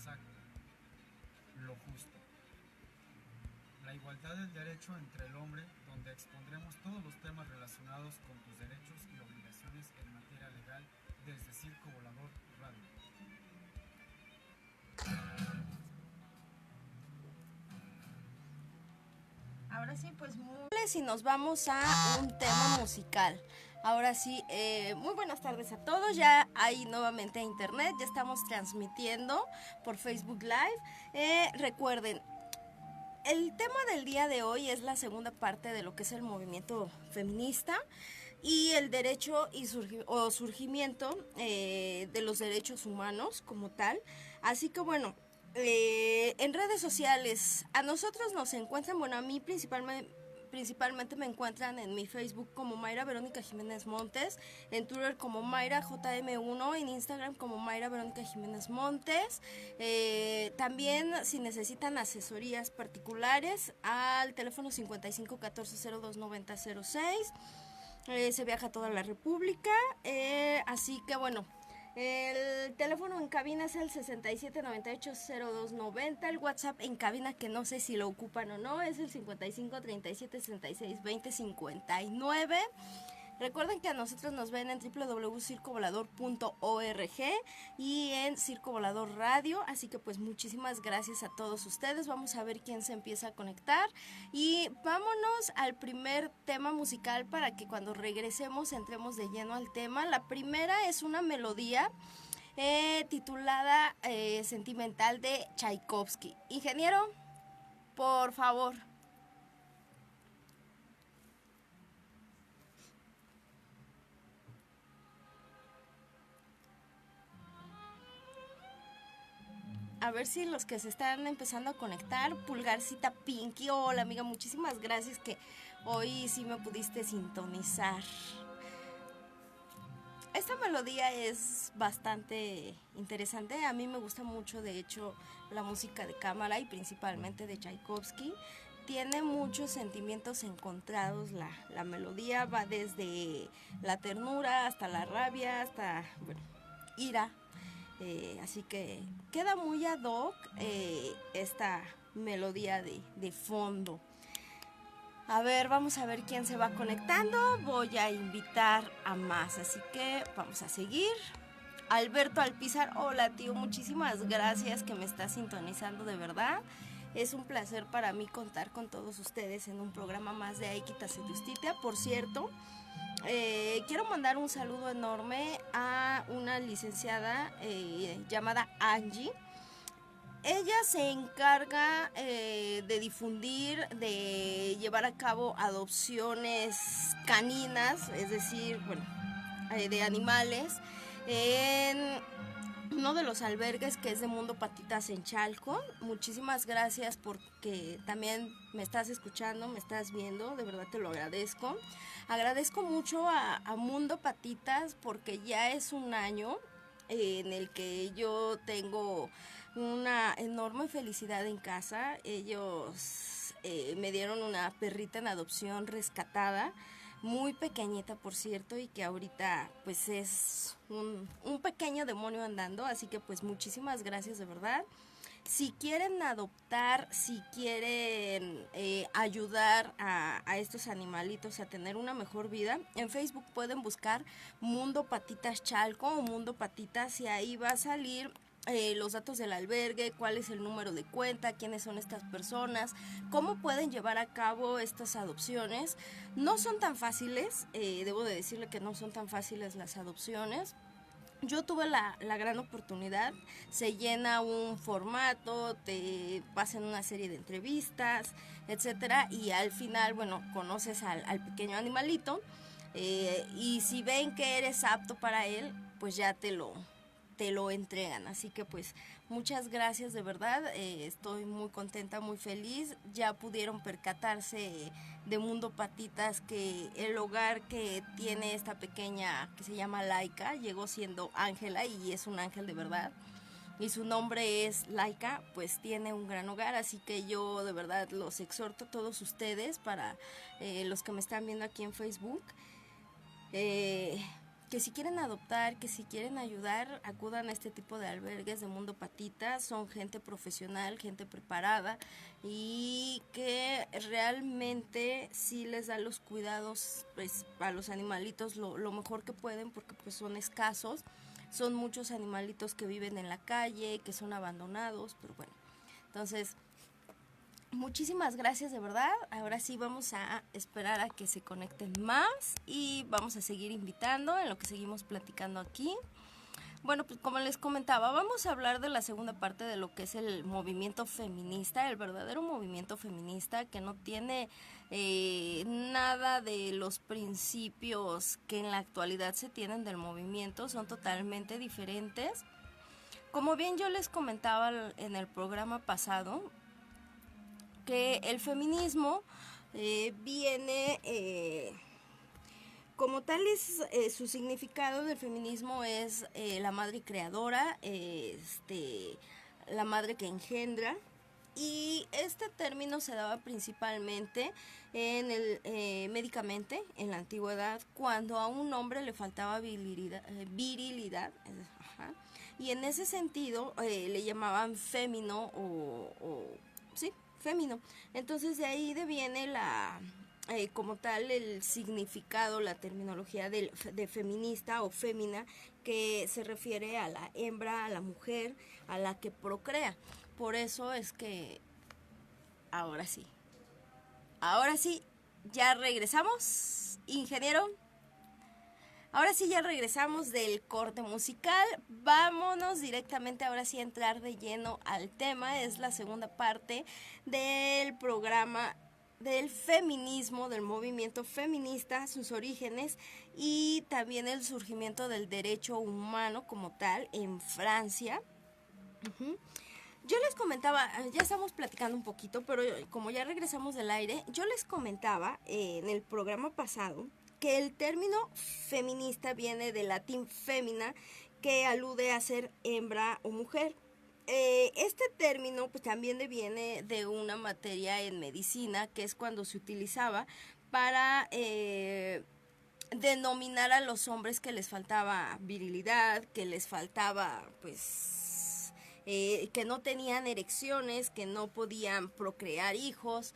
exacto, lo justo. La igualdad del derecho entre el hombre, donde expondremos todos los temas relacionados con tus derechos y obligaciones en materia legal desde Circo Volador Radio. Ahora sí, pues y nos vamos a un tema musical. Ahora sí, muy buenas tardes a todos. Ya hay nuevamente internet, ya estamos transmitiendo por Facebook Live. Recuerden, el tema del día de hoy es la segunda parte de lo que es el movimiento feminista y el derecho y surgimiento de los derechos humanos como tal. Así que bueno, en redes sociales a nosotros nos encuentran, bueno, a mí principalmente me encuentran en mi Facebook como Mayra Verónica Jiménez Montes, en Twitter como Mayra JM1, en Instagram como Mayra Verónica Jiménez Montes. También si necesitan asesorías particulares al teléfono 55 14 02 90 06. Se viaja a toda la República, así que bueno, el teléfono en cabina es el 67980290. El WhatsApp en cabina, que no sé si lo ocupan o no, es el 5537662059. Recuerden que a nosotros nos ven en www.circovolador.org y en Circo Volador Radio, así que pues muchísimas gracias a todos ustedes. Vamos a ver quién se empieza a conectar y vámonos al primer tema musical para que cuando regresemos entremos de lleno al tema. La primera es una melodía titulada Sentimental de Tchaikovsky. Ingeniero, por favor. A ver si los que se están empezando a conectar, Pulgarcita Pinky, hola amiga, muchísimas gracias que hoy sí me pudiste sintonizar. Esta melodía es bastante interesante, a mí me gusta mucho de hecho la música de cámara y principalmente de Tchaikovsky. Tiene muchos sentimientos encontrados, la melodía va desde la ternura hasta la rabia, hasta, bueno, ira. Así que queda muy ad hoc esta melodía de fondo. A ver, vamos a ver quién se va conectando. Voy a invitar a más, así que vamos a seguir. Alberto Alpizar, hola tío, muchísimas gracias que me estás sintonizando de verdad. Es un placer para mí contar con todos ustedes en un programa más de Aikitas y Justitia. Por cierto, quiero mandar un saludo enorme a una licenciada llamada Angie. Ella se encarga de difundir, de llevar a cabo adopciones caninas, es decir, bueno, de animales, en uno de los albergues que es de Mundo Patitas en Chalco. Muchísimas gracias porque también me estás escuchando, me estás viendo, de verdad te lo agradezco. Agradezco mucho a Mundo Patitas porque ya es un año en el que yo tengo una enorme felicidad en casa. Ellos me dieron una perrita en adopción rescatada, muy pequeñita por cierto, y que ahorita pues es un pequeño demonio andando, así que pues muchísimas gracias de verdad. Si quieren adoptar, si quieren ayudar a estos animalitos a tener una mejor vida, en Facebook pueden buscar Mundo Patitas Chalco o Mundo Patitas y ahí va a salir los datos del albergue, cuál es el número de cuenta, quiénes son estas personas, cómo pueden llevar a cabo estas adopciones. No son tan fáciles, debo de decirle que no son tan fáciles las adopciones. Yo tuve la gran oportunidad, se llena un formato, te pasan una serie de entrevistas, etcétera, y al final, bueno, conoces al pequeño animalito, y si ven que eres apto para él, pues ya te lo entregan. Así que pues muchas gracias de verdad, estoy muy contenta, muy feliz. Ya pudieron percatarse de Mundo Patitas que el hogar que tiene esta pequeña que se llama Laika llegó siendo Ángela y es un ángel de verdad. Y su nombre es Laika, pues tiene un gran hogar, así que yo de verdad los exhorto a todos ustedes, para los que me están viendo aquí en Facebook, que si quieren adoptar, que si quieren ayudar, acudan a este tipo de albergues de Mundo Patita. Son gente profesional, gente preparada y que realmente sí les da los cuidados pues, a los animalitos lo mejor que pueden, porque pues son escasos. Son muchos animalitos que viven en la calle, que son abandonados, pero bueno. Entonces, muchísimas gracias de verdad. Ahora sí vamos a esperar a que se conecten más y vamos a seguir invitando en lo que seguimos platicando aquí. Bueno, pues como les comentaba, vamos a hablar de la segunda parte de lo que es el movimiento feminista, el verdadero movimiento feminista que no tiene nada de los principios que en la actualidad se tienen del movimiento, son totalmente diferentes. Como bien yo les comentaba en el programa pasado, que el feminismo viene... como tal es su significado del feminismo es la madre creadora, la madre que engendra, y este término se daba principalmente en médicamente en la antigüedad, cuando a un hombre le faltaba virilidad, ajá, y en ese sentido le llamaban fémino sí, fémino. Entonces de ahí deviene como tal el significado, la terminología de feminista o fémina, que se refiere a la hembra, a la mujer, a la que procrea. Por eso es que ahora sí, ya regresamos, ingeniero. Ahora sí ya regresamos del corte musical. Vámonos directamente ahora sí a entrar de lleno al tema. Es la segunda parte del programa del feminismo, del movimiento feminista, sus orígenes y también el surgimiento del derecho humano como tal en Francia. Uh-huh. Yo les comentaba, ya estamos platicando un poquito, pero como ya regresamos del aire, yo les comentaba en el programa pasado que el término feminista viene del latín femina, que alude a ser hembra o mujer. Este término pues también viene de una materia en medicina, que es cuando se utilizaba para denominar a los hombres que les faltaba virilidad, que les faltaba pues que no tenían erecciones, que no podían procrear hijos,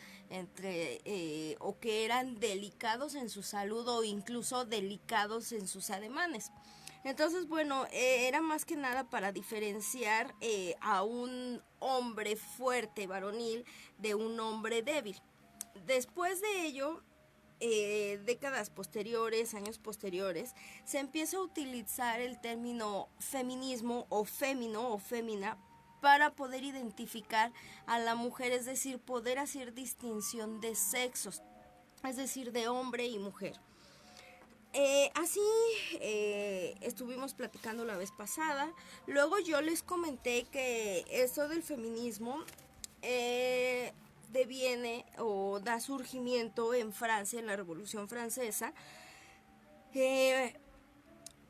o que eran delicados en su salud o incluso delicados en sus ademanes. Entonces, bueno, era más que nada para diferenciar a un hombre fuerte, varonil, de un hombre débil. Después de ello, décadas posteriores, años posteriores, se empieza a utilizar el término feminismo o fémino o fémina para poder identificar a la mujer, es decir, poder hacer distinción de sexos, es decir, de hombre y mujer. Así estuvimos platicando la vez pasada. Luego yo les comenté que esto del feminismo deviene o da surgimiento en Francia, en la Revolución Francesa,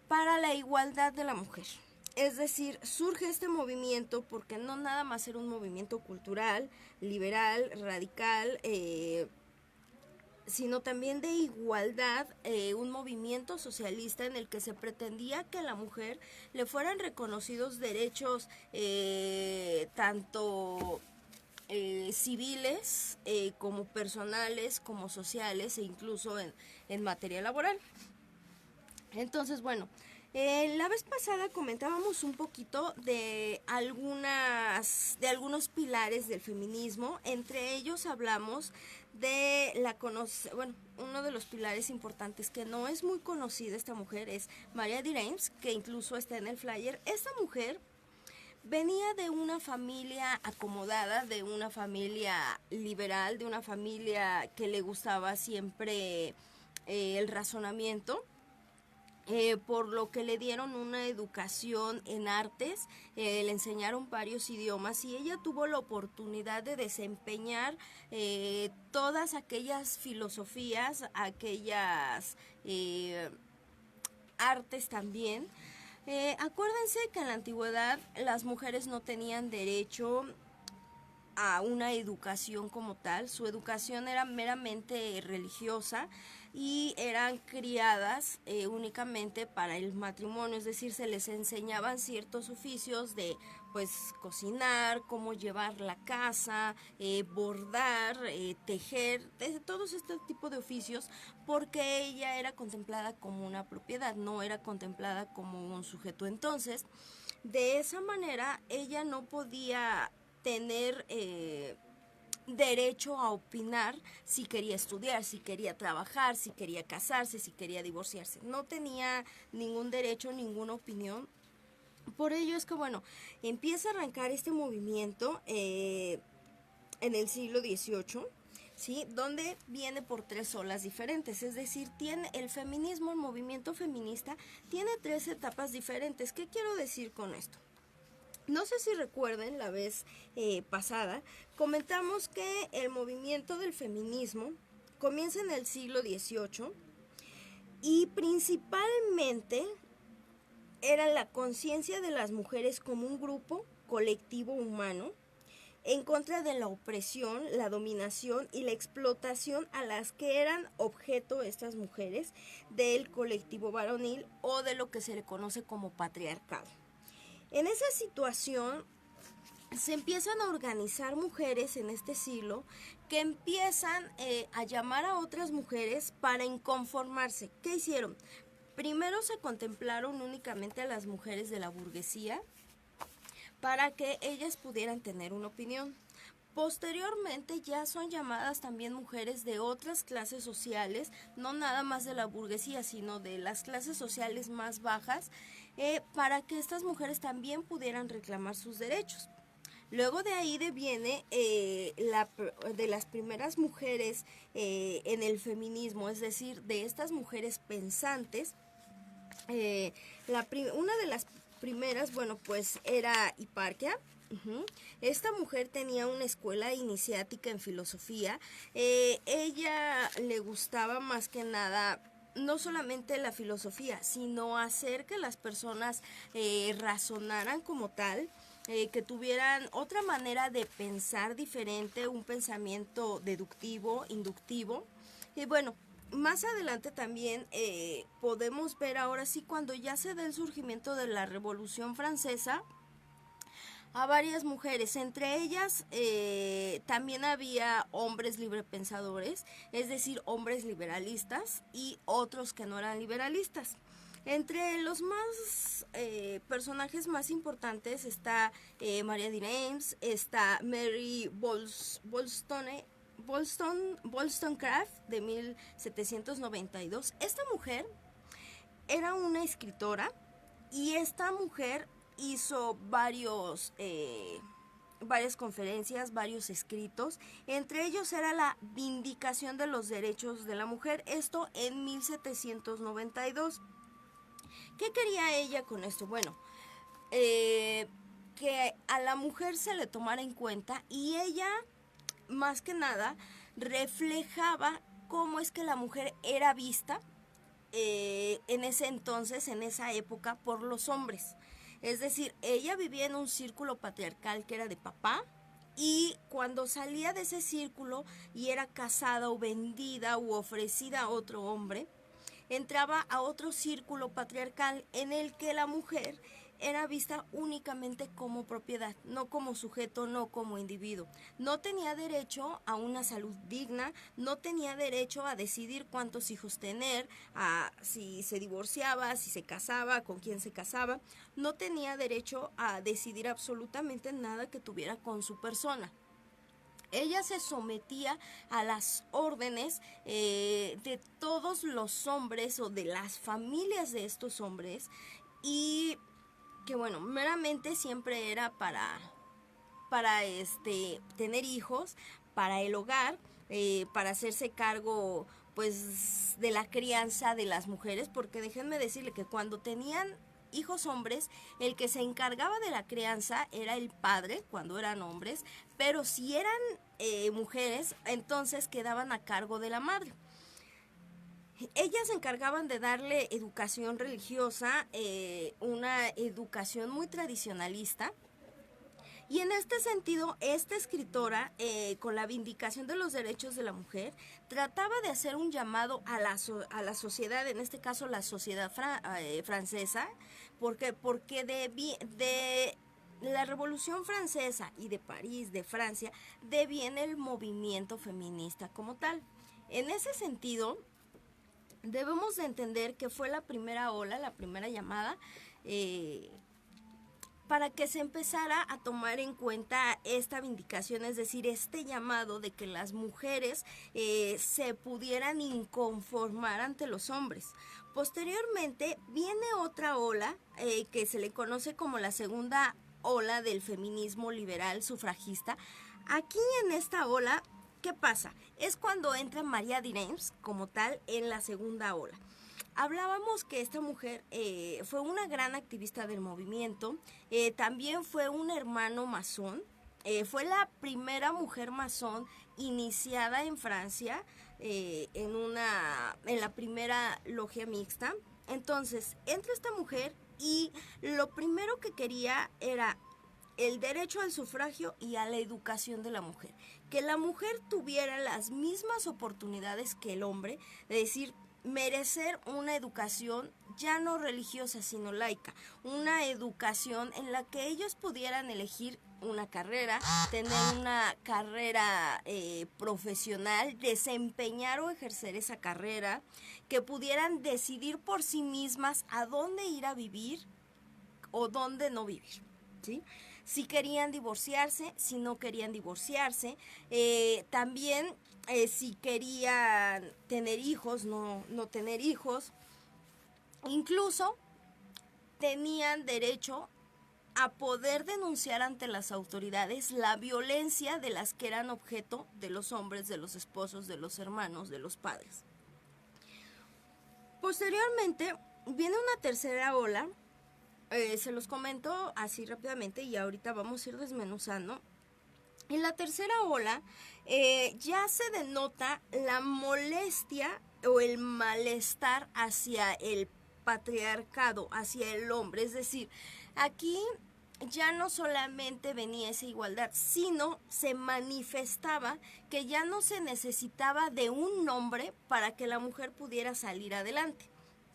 para la igualdad de la mujer. Es decir, surge este movimiento porque no nada más era un movimiento cultural, liberal, radical, sino también de igualdad, un movimiento socialista en el que se pretendía que a la mujer le fueran reconocidos derechos tanto civiles como personales, como sociales e incluso en materia laboral. Entonces, bueno, la vez pasada comentábamos un poquito de algunos pilares del feminismo. Entre ellos hablamos de uno de los pilares importantes que no es muy conocida esta mujer es Maria de Reims, que incluso está en el flyer. Esta mujer venía de una familia acomodada, de una familia liberal, de una familia que le gustaba siempre el razonamiento. Por lo que le dieron una educación en artes, le enseñaron varios idiomas y ella tuvo la oportunidad de desempeñar todas aquellas filosofías, aquellas artes también. Acuérdense que en la antigüedad las mujeres no tenían derecho a una educación como tal, su educación era meramente religiosa. y eran criadas únicamente para el matrimonio, es decir, se les enseñaban ciertos oficios de pues cocinar, cómo llevar la casa, bordar, tejer, todos este tipo de oficios, porque ella era contemplada como una propiedad, no era contemplada como un sujeto. Entonces, de esa manera, ella no podía tener derecho a opinar si quería estudiar, si quería trabajar, si quería casarse, si quería divorciarse. No tenía ningún derecho, ninguna opinión. Por ello es que, bueno, empieza a arrancar este movimiento en el siglo XVIII, ¿sí? Donde viene por tres olas diferentes, es decir, tiene el feminismo, el movimiento feminista, tiene tres etapas diferentes. ¿Qué quiero decir con esto? No sé si recuerden, la vez pasada, comentamos que el movimiento del feminismo comienza en el siglo XVIII y principalmente era la conciencia de las mujeres como un grupo colectivo humano en contra de la opresión, la dominación y la explotación a las que eran objeto estas mujeres del colectivo varonil o de lo que se le conoce como patriarcado. En esa situación se empiezan a organizar mujeres en este siglo que empiezan a llamar a otras mujeres para inconformarse. ¿Qué hicieron? Primero se contemplaron únicamente a las mujeres de la burguesía para que ellas pudieran tener una opinión. Posteriormente ya son llamadas también mujeres de otras clases sociales, no nada más de la burguesía, sino de las clases sociales más bajas, para que estas mujeres también pudieran reclamar sus derechos. Luego de ahí deviene de las primeras mujeres en el feminismo, es decir, de estas mujeres pensantes. Una de las primeras, bueno, pues era Hiparquia. Esta mujer tenía una escuela iniciática en filosofía. Ella le gustaba más que nada no solamente la filosofía, sino hacer que las personas razonaran como tal, que tuvieran otra manera de pensar diferente, un pensamiento deductivo, inductivo. Y bueno, más adelante también podemos ver ahora sí cuando ya se da el surgimiento de la Revolución Francesa a varias mujeres, entre ellas también había hombres librepensadores, es decir, hombres liberalistas y otros que no eran liberalistas. Entre los más personajes más importantes está María de Reims, está Mary Wollstonecraft de 1792. Esta mujer era una escritora y esta mujer hizo varias conferencias, varios escritos. Entre ellos era la Vindicación de los Derechos de la Mujer, esto en 1792. ¿Qué quería ella con esto? Bueno, que a la mujer se le tomara en cuenta y ella, más que nada, reflejaba cómo es que la mujer era vista en ese entonces, en esa época, por los hombres. Es decir, ella vivía en un círculo patriarcal que era de papá, y cuando salía de ese círculo y era casada o vendida u ofrecida a otro hombre, entraba a otro círculo patriarcal en el que la mujer era vista únicamente como propiedad, no como sujeto, no como individuo. No tenía derecho a una salud digna, no tenía derecho a decidir cuántos hijos tener, a si se divorciaba, si se casaba, con quién se casaba. No tenía derecho a decidir absolutamente nada que tuviera con su persona. Ella se sometía a las órdenes de todos los hombres o de las familias de estos hombres, y que bueno, meramente siempre era para tener hijos, para el hogar, para hacerse cargo pues de la crianza de las mujeres, porque déjenme decirle que cuando tenían hijos hombres, el que se encargaba de la crianza era el padre cuando eran hombres, pero si eran mujeres, entonces quedaban a cargo de la madre. Ellas se encargaban de darle educación religiosa, una educación muy tradicionalista, Y en este sentido, esta escritora, con la vindicación de los derechos de la mujer, trataba de hacer un llamado a la sociedad, en este caso la sociedad francesa, porque de la Revolución Francesa y de París, de Francia, deviene el movimiento feminista como tal. En ese sentido, debemos de entender que fue la primera ola, la primera llamada, para que se empezara a tomar en cuenta esta vindicación, es decir, este llamado de que las mujeres se pudieran inconformar ante los hombres. Posteriormente viene otra ola que se le conoce como la segunda ola del feminismo liberal sufragista. Aquí en esta ola, ¿qué pasa? Es cuando entra María de Reims como tal en la segunda ola. Hablábamos que esta mujer fue una gran activista del movimiento, también fue un hermano masón, fue la primera mujer masón iniciada en Francia en la primera logia mixta. Entonces, entra esta mujer y lo primero que quería era el derecho al sufragio y a la educación de la mujer. Que la mujer tuviera las mismas oportunidades que el hombre, es decir, merecer una educación ya no religiosa sino laica, una educación en la que ellos pudieran elegir una carrera, tener una carrera profesional, desempeñar o ejercer esa carrera, que pudieran decidir por sí mismas a dónde ir a vivir o dónde no vivir, ¿sí? Si querían divorciarse, si no querían divorciarse, también si querían tener hijos, no tener hijos. Incluso tenían derecho a poder denunciar ante las autoridades la violencia de las que eran objeto de los hombres, de los esposos, de los hermanos, de los padres. Posteriormente viene una tercera ola, se los comento así rápidamente y ahorita vamos a ir desmenuzando. En la tercera ola ya se denota la molestia o el malestar hacia el patriarcado, hacia el hombre. Es decir, aquí ya no solamente venía esa igualdad, sino se manifestaba que ya no se necesitaba de un hombre para que la mujer pudiera salir adelante.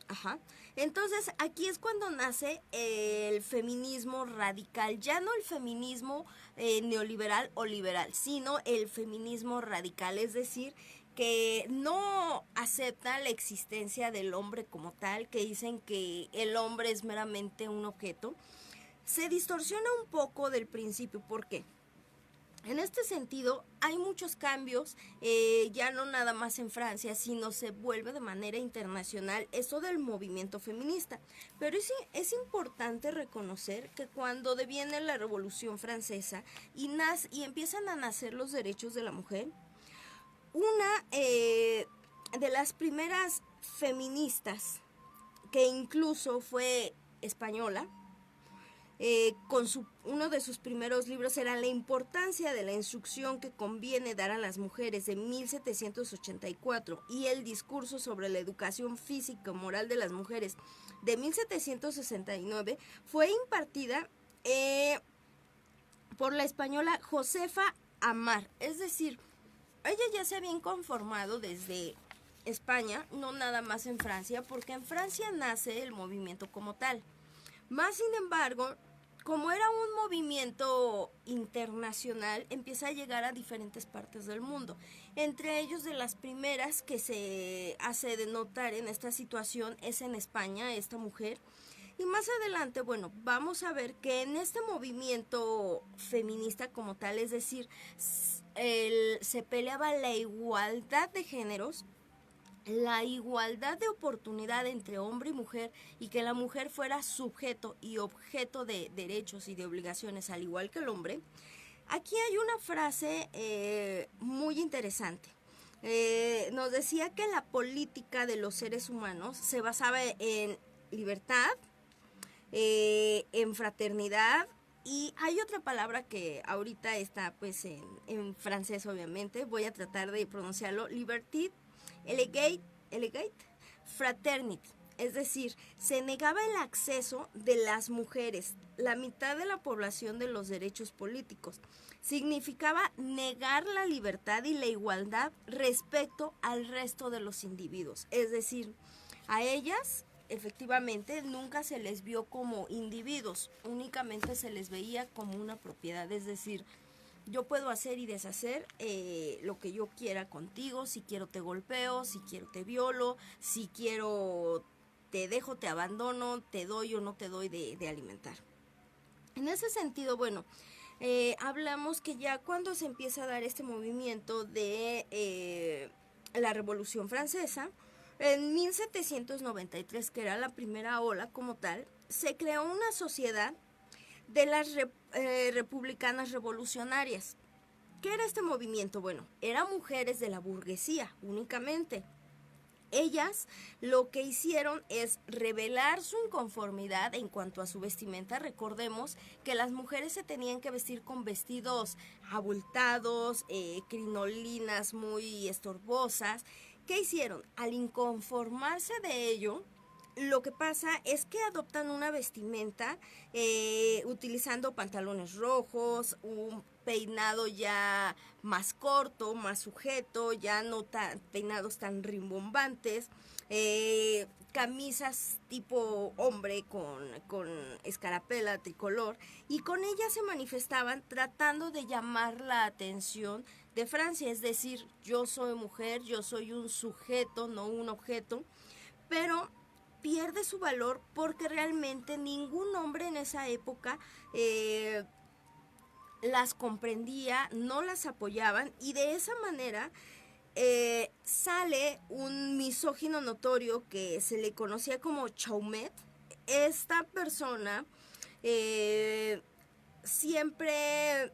Ajá. Entonces aquí es cuando nace el feminismo radical, ya no el feminismo neoliberal o liberal, sino el feminismo radical, es decir, que no acepta la existencia del hombre como tal, que dicen que el hombre es meramente un objeto. Se distorsiona un poco del principio, ¿por qué? En este sentido, hay muchos cambios, ya no nada más en Francia, sino se vuelve de manera internacional eso del movimiento feminista. Pero es importante reconocer que cuando deviene la Revolución Francesa y empiezan a nacer los derechos de la mujer, una de las primeras feministas, que incluso fue española, uno de sus primeros libros era La importancia de la instrucción que conviene dar a las mujeres, de 1784, y El discurso sobre la educación física y moral de las mujeres, de 1769, fue impartida por la española Josefa Amar. Es decir, ella ya se había inconformado desde España, no nada más en Francia, porque en Francia nace el movimiento como tal. Más sin embargo, como era un movimiento internacional, empieza a llegar a diferentes partes del mundo. Entre ellos, de las primeras que se hace de notar en esta situación es en España, esta mujer. Y más adelante, bueno, vamos a ver que en este movimiento feminista como tal, es decir, se peleaba la igualdad de géneros, la igualdad de oportunidad entre hombre y mujer, y que la mujer fuera sujeto y objeto de derechos y de obligaciones al igual que el hombre. Aquí hay una frase muy interesante. Nos decía que la política de los seres humanos se basaba en libertad, en fraternidad, y hay otra palabra que ahorita está pues en francés, obviamente, voy a tratar de pronunciarlo: liberté, elegate, fraternity. Es decir, se negaba el acceso de las mujeres, la mitad de la población, de los derechos políticos. Significaba negar la libertad y la igualdad respecto al resto de los individuos. Es decir, a ellas efectivamente nunca se les vio como individuos, únicamente se les veía como una propiedad. Es decir, yo puedo hacer y deshacer lo que yo quiera contigo. Si quiero te golpeo, si quiero te violo, si quiero te dejo, te abandono, te doy o no te doy de alimentar. En ese sentido, bueno, hablamos que ya cuando se empieza a dar este movimiento de la Revolución Francesa, en 1793, que era la primera ola como tal, se creó una sociedad de las republicanas revolucionarias. ¿Qué era este movimiento? Bueno, eran mujeres de la burguesía únicamente. Ellas lo que hicieron es revelar su inconformidad en cuanto a su vestimenta. Recordemos que las mujeres se tenían que vestir con vestidos abultados, crinolinas muy estorbosas. ¿Qué hicieron? Al inconformarse de ello, lo que pasa es que adoptan una vestimenta utilizando pantalones rojos, un peinado ya más corto, más sujeto, ya no tan peinados tan rimbombantes, camisas tipo hombre con escarapela tricolor, y con ellas se manifestaban tratando de llamar la atención de Francia. Es decir, yo soy mujer, yo soy un sujeto, no un objeto, pero pierde su valor porque realmente ningún hombre en esa época las comprendía, no las apoyaban, y de esa manera sale un misógino notorio que se le conocía como Chaumet. Esta persona siempre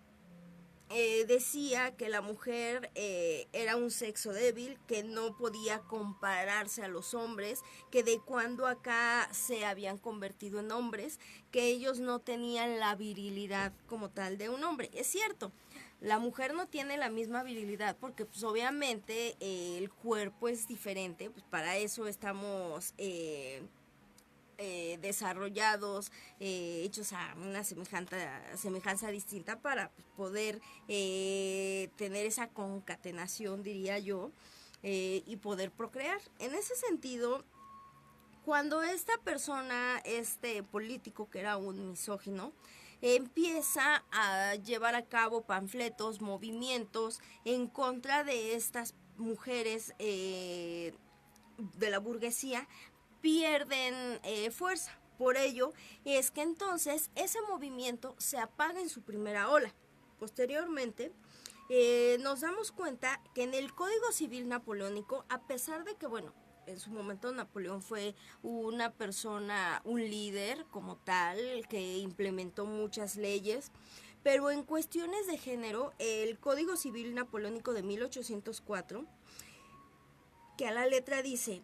decía que la mujer era un sexo débil, que no podía compararse a los hombres, que de cuando acá se habían convertido en hombres, que ellos no tenían la virilidad como tal de un hombre. Es cierto, la mujer no tiene la misma virilidad porque pues obviamente el cuerpo es diferente, pues para eso estamos desarrollados, hechos a una semejanza distinta para poder tener esa concatenación, diría yo, y poder procrear. En ese sentido, cuando esta persona, este político que era un misógino, empieza a llevar a cabo panfletos, movimientos en contra de estas mujeres de la burguesía, pierden fuerza. Por ello es que entonces ese movimiento se apaga en su primera ola. Posteriormente nos damos cuenta que en el Código Civil napoleónico, a pesar de que, bueno, en su momento Napoleón fue una persona, un líder como tal, que implementó muchas leyes, pero en cuestiones de género, el Código Civil napoleónico de 1804, que a la letra dice: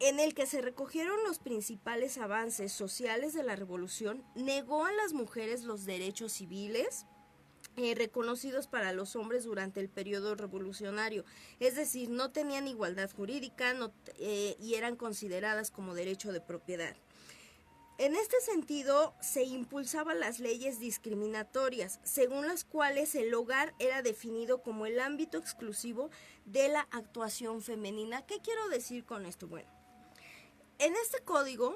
en el que se recogieron los principales avances sociales de la revolución, negó a las mujeres los derechos civiles reconocidos para los hombres durante el periodo revolucionario. Es decir, no tenían igualdad jurídica y eran consideradas como derecho de propiedad. En este sentido, se impulsaban las leyes discriminatorias, según las cuales el hogar era definido como el ámbito exclusivo de la actuación femenina. ¿Qué quiero decir con esto? Bueno, en este código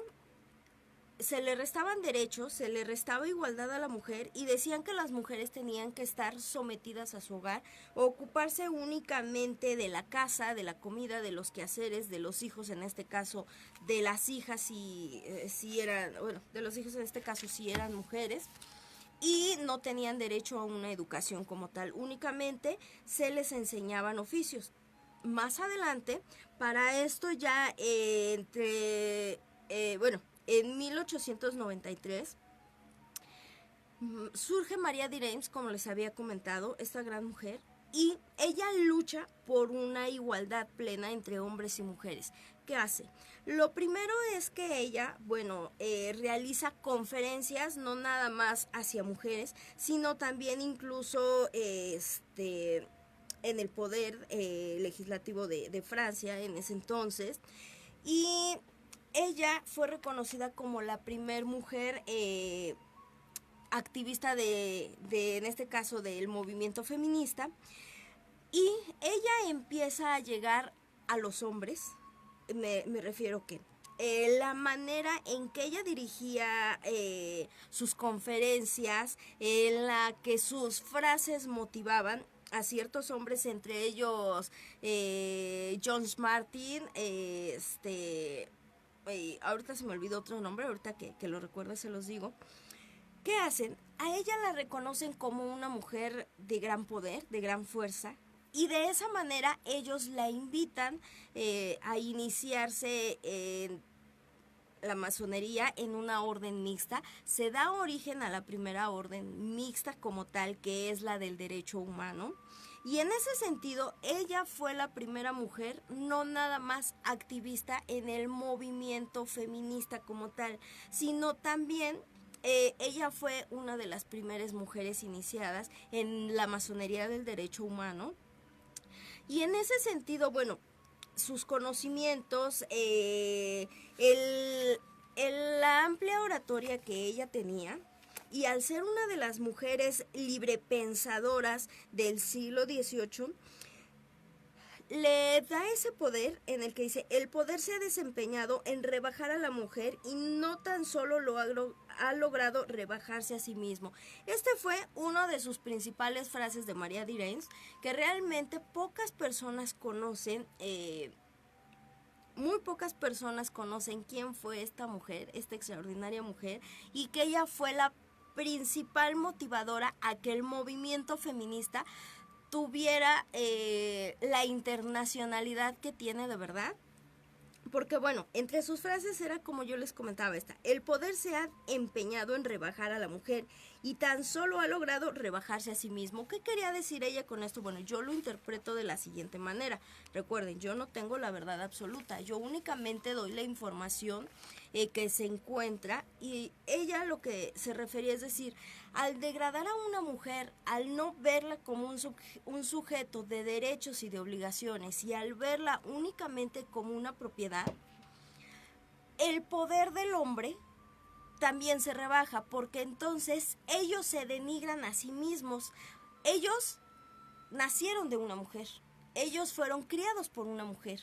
se le restaban derechos, se le restaba igualdad a la mujer, y decían que las mujeres tenían que estar sometidas a su hogar, ocuparse únicamente de la casa, de la comida, de los quehaceres, de los hijos, en este caso de las hijas, si eran, bueno, de los hijos en este caso si eran mujeres, y no tenían derecho a una educación como tal, únicamente se les enseñaban oficios. Más adelante, para esto ya en 1893 surge María de Reims, como les había comentado, esta gran mujer, y ella lucha por una igualdad plena entre hombres y mujeres. ¿Qué hace? Lo primero es que ella, realiza conferencias, no nada más hacia mujeres, sino también incluso en el poder legislativo de Francia en ese entonces, y ella fue reconocida como la primer mujer activista en este caso, del movimiento feminista, y ella empieza a llegar a los hombres, me refiero que la manera en que ella dirigía sus conferencias, en la que sus frases motivaban a ciertos hombres, entre ellos John Martin, ahorita se me olvidó otro nombre, ahorita que lo recuerdo se los digo. ¿Qué hacen? A ella la reconocen como una mujer de gran poder, de gran fuerza, y de esa manera ellos la invitan a iniciarse en la masonería en una orden mixta. Se da origen a la primera orden mixta como tal, que es la del derecho humano. Y en ese sentido, ella fue la primera mujer, no nada más activista en el movimiento feminista como tal, sino también ella fue una de las primeras mujeres iniciadas en la masonería del derecho humano. Y en ese sentido, bueno, sus conocimientos, la amplia oratoria que ella tenía, y al ser una de las mujeres librepensadoras del siglo XVIII, le da ese poder en el que dice: el poder se ha desempeñado en rebajar a la mujer y no tan solo ha logrado rebajarse a sí mismo. Este fue uno de sus principales frases de María de Reims, que realmente pocas personas conocen, muy pocas personas conocen quién fue esta mujer, esta extraordinaria mujer, y que ella fue la principal motivadora a que el movimiento feminista tuviera la internacionalidad que tiene de verdad. Porque bueno, entre sus frases era como yo les comentaba esta: el poder se ha empeñado en rebajar a la mujer y tan solo ha logrado rebajarse a sí mismo. ¿Qué quería decir ella con esto? Bueno, yo lo interpreto de la siguiente manera. Recuerden, yo no tengo la verdad absoluta, yo únicamente doy la información que se encuentra, y ella lo que se refería es decir, al degradar a una mujer, al no verla como un sujeto de derechos y de obligaciones, y al verla únicamente como una propiedad, el poder del hombre también se rebaja, porque entonces ellos se denigran a sí mismos. Ellos nacieron de una mujer, ellos fueron criados por una mujer.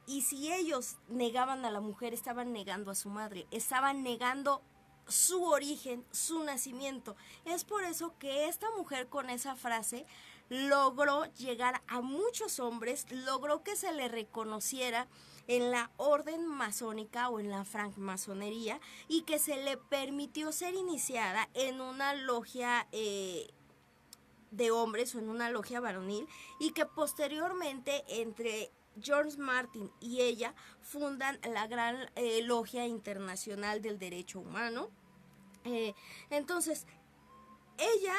Y si ellos negaban a la mujer, estaban negando a su madre, estaban negando su origen, su nacimiento. Es por eso que esta mujer, con esa frase, logró llegar a muchos hombres, logró que se le reconociera en la orden masónica o en la francmasonería, y que se le permitió ser iniciada en una logia de hombres o en una logia varonil, y que posteriormente entre George Martin y ella fundan la gran logia internacional del derecho humano. Entonces, ella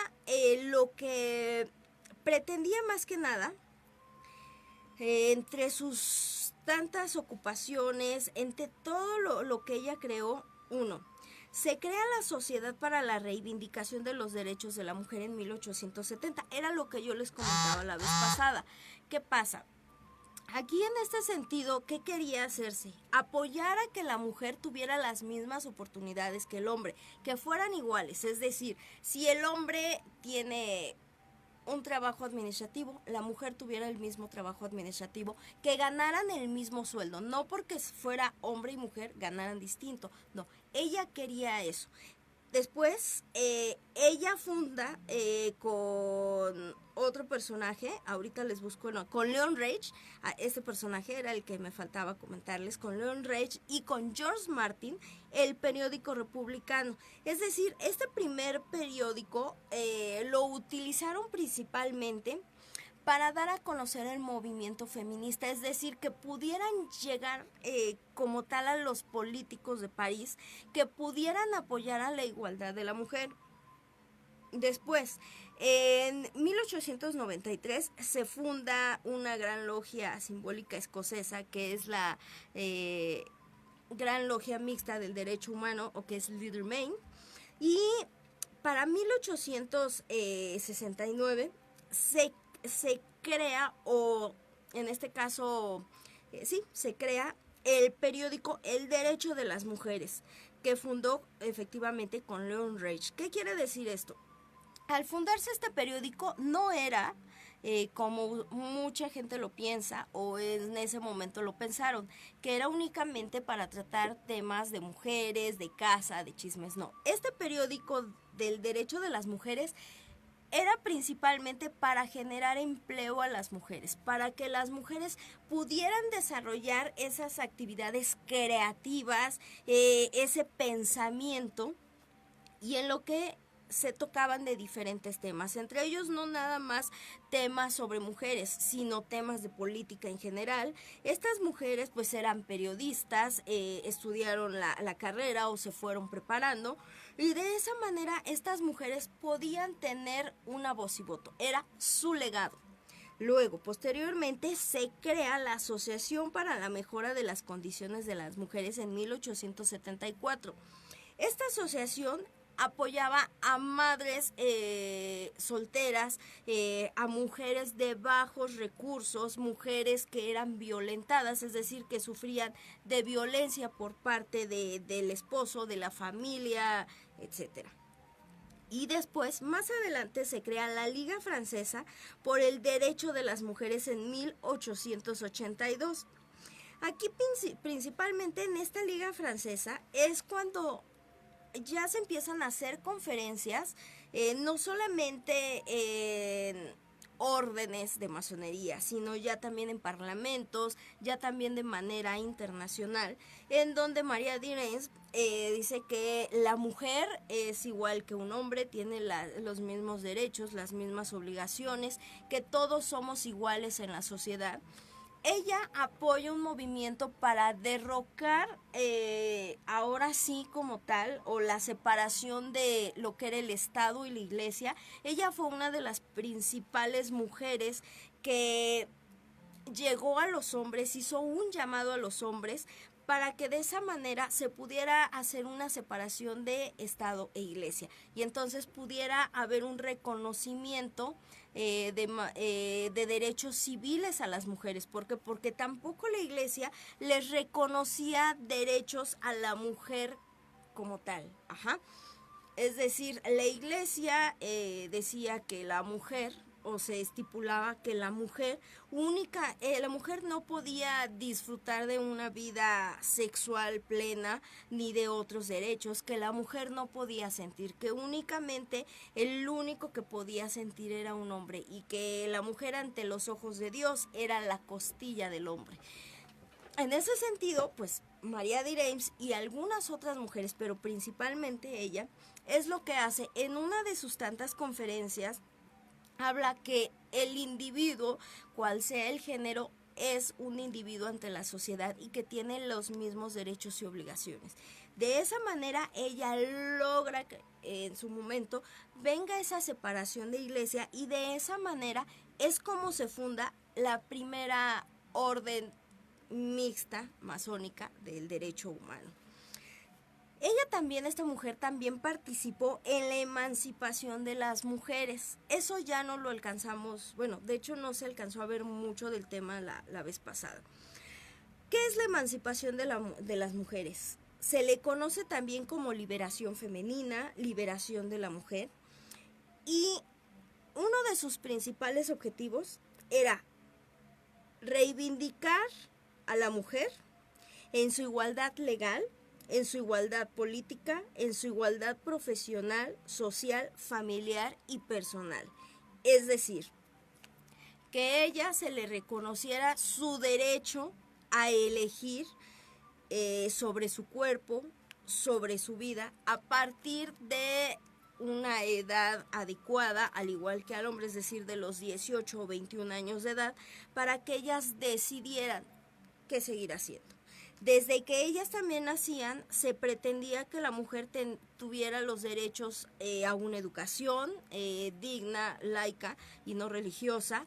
lo que pretendía más que nada, entre sus tantas ocupaciones, entre todo lo que ella creó, se crea la Sociedad para la Reivindicación de los Derechos de la Mujer en 1870. Era lo que yo les comentaba la vez pasada. ¿Qué pasa? Aquí en este sentido, ¿qué quería hacerse? Apoyar a que la mujer tuviera las mismas oportunidades que el hombre, que fueran iguales. Es decir, si el hombre tiene un trabajo administrativo, la mujer tuviera el mismo trabajo administrativo, que ganaran el mismo sueldo, no porque fuera hombre y mujer ganaran distinto, no, ella quería eso. Después, ella funda con otro personaje, ahorita les busco, no, con Leon Rage, este personaje era el que me faltaba comentarles, con Leon Rage y con George Martin, el periódico republicano. Es decir, este primer periódico lo utilizaron principalmente para dar a conocer el movimiento feminista, es decir, que pudieran llegar como tal a los políticos de París, que pudieran apoyar a la igualdad de la mujer. Después, en 1893 se funda una gran logia simbólica escocesa, que es la Gran Logia Mixta del Derecho Humano, o que es Little Maine, y para 1869 se crea, o en este caso, se crea el periódico El Derecho de las Mujeres, que fundó efectivamente con Leon Reich. ¿Qué quiere decir esto? Al fundarse este periódico no era como mucha gente lo piensa o en ese momento lo pensaron, que era únicamente para tratar temas de mujeres, de casa, de chismes. No, este periódico del Derecho de las Mujeres era principalmente para generar empleo a las mujeres, para que las mujeres pudieran desarrollar esas actividades creativas, ese pensamiento, y en lo que se tocaban de diferentes temas, entre ellos no nada más temas sobre mujeres, sino temas de política en general. Estas mujeres pues eran periodistas, estudiaron la carrera o se fueron preparando, y de esa manera estas mujeres podían tener una voz y voto, era su legado. Luego, posteriormente, se crea la Asociación para la Mejora de las Condiciones de las Mujeres en 1874. Esta asociación apoyaba a madres solteras, a mujeres de bajos recursos, mujeres que eran violentadas, es decir, que sufrían de violencia por parte del esposo, de la familia, etcétera. Y después, más adelante, se crea la Liga Francesa por el Derecho de las Mujeres en 1882. Aquí principalmente en esta Liga Francesa es cuando ya se empiezan a hacer conferencias, no solamente en órdenes de masonería, sino ya también en parlamentos, ya también de manera internacional, en donde María de Reims dice que la mujer es igual que un hombre, tiene los mismos derechos, las mismas obligaciones, que todos somos iguales en la sociedad. Ella apoya un movimiento para derrocar ahora sí como tal, o la separación de lo que era el Estado y la Iglesia. Ella fue una de las principales mujeres que llegó a los hombres, hizo un llamado a los hombres para que de esa manera se pudiera hacer una separación de Estado e Iglesia, y entonces pudiera haber un reconocimiento de derechos civiles a las mujeres. ¿Por qué? Porque tampoco la Iglesia les reconocía derechos a la mujer como tal. Ajá. Es decir, la Iglesia decía que la mujer, o se estipulaba que la mujer la mujer no podía disfrutar de una vida sexual plena ni de otros derechos, que la mujer no podía sentir, que únicamente el único que podía sentir era un hombre, y que la mujer ante los ojos de Dios era la costilla del hombre. En ese sentido, pues María de Reims y algunas otras mujeres, pero principalmente ella, es lo que hace en una de sus tantas conferencias. Habla que el individuo, cual sea el género, es un individuo ante la sociedad y que tiene los mismos derechos y obligaciones. De esa manera ella logra que en su momento venga esa separación de iglesia, y de esa manera es como se funda la primera orden mixta masónica del derecho humano. Ella también, esta mujer también participó en la emancipación de las mujeres. Eso ya no lo alcanzamos, bueno, de hecho no se alcanzó a ver mucho del tema la vez pasada. ¿Qué es la emancipación de las mujeres? Se le conoce también como liberación femenina, liberación de la mujer, y uno de sus principales objetivos era reivindicar a la mujer en su igualdad legal, en su igualdad política, en su igualdad profesional, social, familiar y personal. Es decir, que a ella se le reconociera su derecho a elegir sobre su cuerpo, sobre su vida, a partir de una edad adecuada, al igual que al hombre, es decir, de los 18 o 21 años de edad, para que ellas decidieran qué seguir haciendo. Desde que ellas también nacían, se pretendía que la mujer tuviera los derechos a una educación digna, laica y no religiosa,